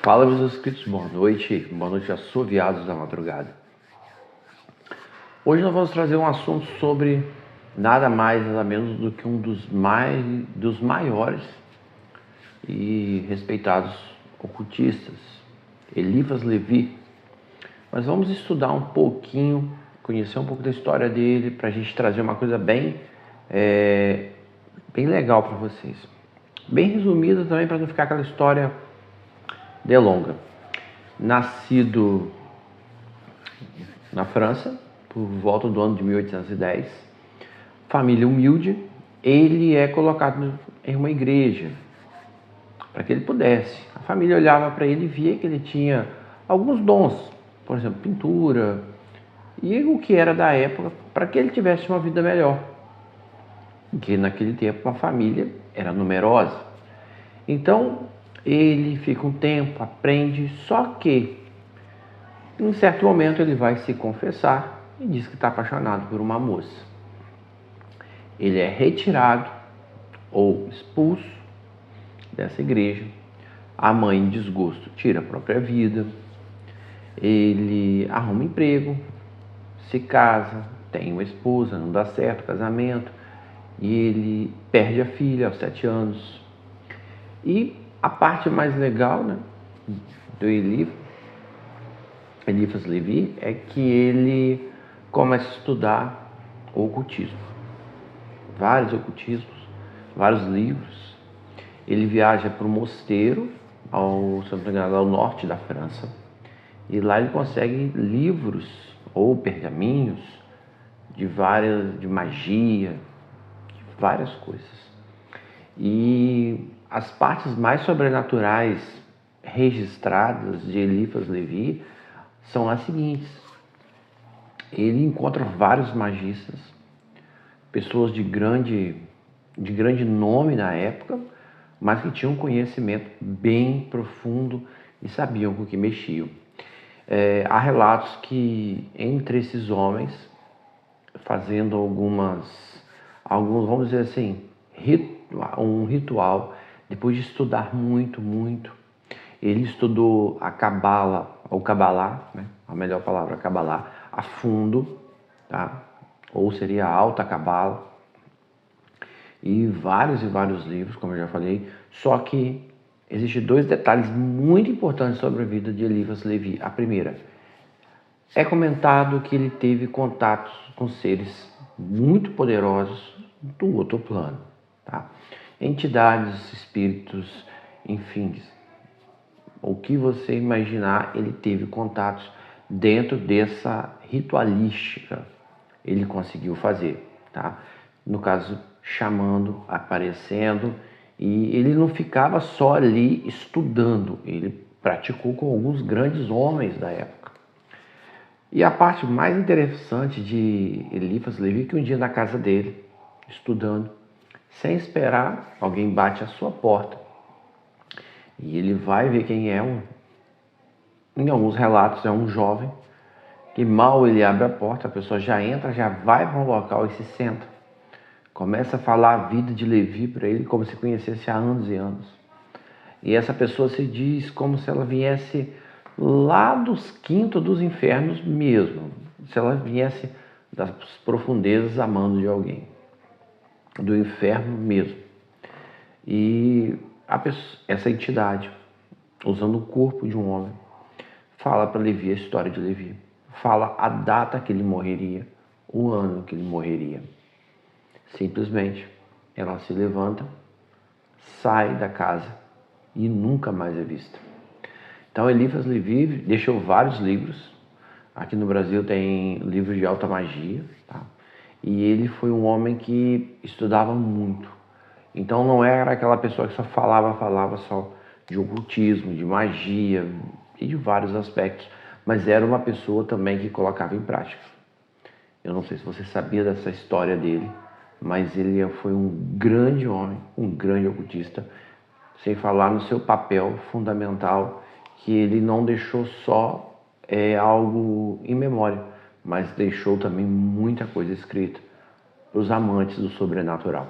Fala, meus inscritos, boa noite assoviados da madrugada. Hoje nós vamos trazer um assunto sobre nada mais, nada menos do que um dos maiores e respeitados ocultistas, Eliphas Levi. Mas vamos estudar um pouquinho, conhecer um pouco da história dele, para a gente trazer uma coisa bem legal para vocês. Bem resumida também, para não ficar aquela história delonga. Nascido na França, por volta do ano de 1810, família humilde, ele é colocado em uma igreja, para que ele pudesse. A família olhava para ele e via que ele tinha alguns dons, por exemplo, pintura, e o que era da época, para que ele tivesse uma vida melhor. Porque naquele tempo a família era numerosa. Então, ele fica um tempo, aprende, só que em um certo momento ele vai se confessar e diz que está apaixonado por uma moça. Ele é retirado ou expulso dessa igreja. A mãe, em desgosto, tira a própria vida. Ele arruma emprego, se casa, tem uma esposa, não dá certo o casamento, e ele perde a filha aos 7 anos. E a parte mais legal, né, do Eliphas Levi é que ele começa a estudar o ocultismo. Vários ocultismos, vários livros. Ele viaja para um mosteiro, se não me engano, ao norte da França. E lá ele consegue livros ou pergaminhos de magia, de várias coisas. E as partes mais sobrenaturais registradas de Eliphas Levi são as seguintes. Ele encontra vários magistas, pessoas de grande nome na época, mas que tinham um conhecimento bem profundo e sabiam com o que mexiam. Há relatos que entre esses homens, fazendo alguns, vamos dizer assim, um ritual, depois de estudar muito, ele estudou a Cabala, ou Cabalá, né? A melhor palavra, Cabalá, a fundo, tá? Ou seria a Alta Cabala, e vários livros, como eu já falei. Só que existem 2 detalhes muito importantes sobre a vida de Eliphas Levi. A primeira, é comentado que ele teve contatos com seres muito poderosos do outro plano, tá? Entidades, espíritos, enfim, o que você imaginar, ele teve contatos dentro dessa ritualística. Ele conseguiu fazer, tá? No caso, chamando, aparecendo, e ele não ficava só ali estudando, ele praticou com alguns grandes homens da época. E a parte mais interessante de Eliphas Levi é que um dia na casa dele, estudando, sem esperar, alguém bate à sua porta. E ele vai ver quem é. Em alguns relatos é um jovem, que mal ele abre a porta, a pessoa já entra, já vai para um local e se senta. Começa a falar a vida de Levi para ele como se conhecesse há anos e anos. E essa pessoa se diz como se ela viesse lá dos quintos dos infernos mesmo. Se ela viesse das profundezas amando de alguém. Do inferno mesmo. E essa entidade, usando o corpo de um homem, fala para Levi a história de Levi. Fala a data que ele morreria, o ano que ele morreria. Simplesmente, ela se levanta, sai da casa e nunca mais é vista. Então, Eliphas Levi deixou vários livros. Aqui no Brasil tem livros de alta magia, tá? E ele foi um homem que estudava muito. Então, não era aquela pessoa que só falava só de ocultismo, de magia e de vários aspectos, mas era uma pessoa também que colocava em prática. Eu não sei se você sabia dessa história dele, mas ele foi um grande homem, um grande ocultista, sem falar no seu papel fundamental, que ele não deixou só algo em memória, mas deixou também muita coisa escrita para os amantes do sobrenatural.